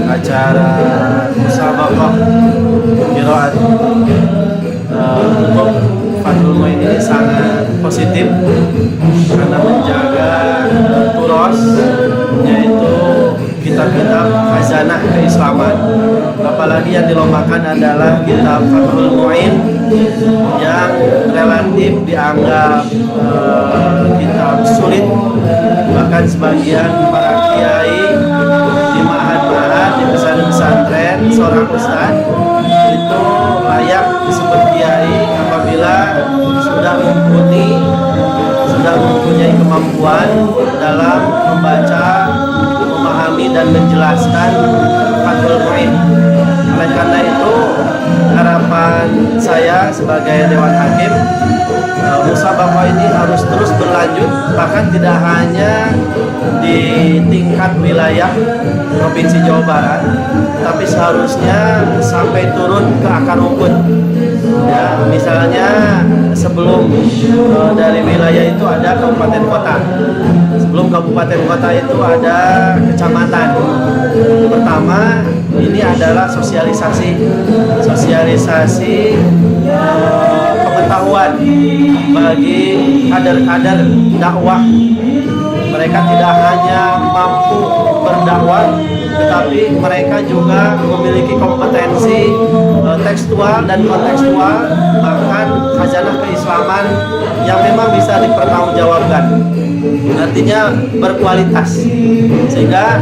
acara musabaqah qiraat untuk Fathul Muin ini sangat positif karena menjaga turos, yaitu kitab-kitab khazanah keislaman. Apalagi yang dilombakan adalah kitab Fathul Muin yang relatif dianggap kitab sulit, bahkan sebagian para kiai di ma'had-ma'had, di pesantren, seorang ustaz itu layak disebut kiai apabila sudah mempunyai kemampuan dalam membaca, memahami dan menjelaskan Fathul Muin. Oleh karena itu, harapan saya sebagai Dewan Hakim, musabaqah ini harus terus berlanjut, bahkan tidak hanya di tingkat wilayah Provinsi Jawa Barat, tapi seharusnya sampai turun ke akar rumput. Ya, misalnya sebelum dari wilayah itu ada kabupaten kota, sebelum kabupaten kota itu ada kecamatan. Pertama, ini adalah sosialisasi pengetahuan bagi kader-kader dakwah. Mereka tidak hanya mampu berdakwah, tetapi mereka juga memiliki kompetensi tekstual dan kontekstual, bahkan khazanah keislaman yang memang bisa dipertanggungjawabkan. Artinya berkualitas. Sehingga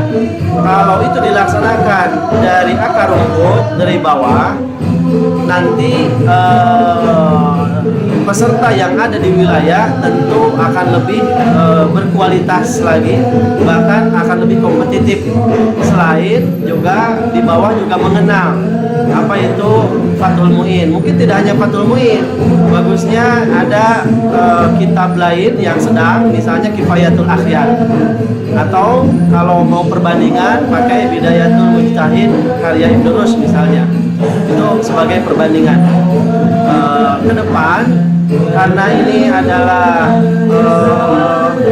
kalau itu dilaksanakan dari akar rumput, dari bawah, nanti peserta yang ada di wilayah tentu akan lebih berkualitas lagi, bahkan akan lebih kompetitif. Selain juga di bawah juga mengenal apa itu Fathul Muin. Mungkin tidak hanya Fathul Muin, bagusnya ada kitab lain yang sedang, misalnya Kifayatul Akhyar, atau kalau mau perbandingan pakai Bidayatul Mujtahid karya Ibnu Rushd misalnya. Itu sebagai perbandingan ke depan, karena ini adalah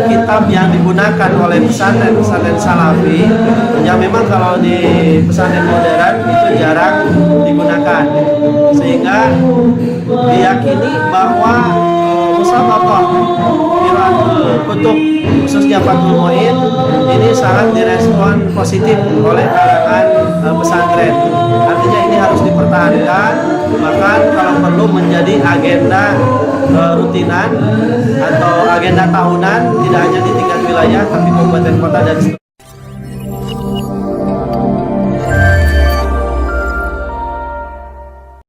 kitab yang digunakan oleh pesantren salafi yang memang kalau di pesantren modern itu jarang digunakan, sehingga diyakini bahwa musabaqah qiraatul kutub khususnya Fathul Muin ini sangat direspon positif oleh kalangan pesantren. Artinya ini harus dipertahankan, bahkan kalau perlu menjadi agenda rutinan atau agenda tahunan, tidak hanya di tingkat wilayah tapi kabupaten kota dan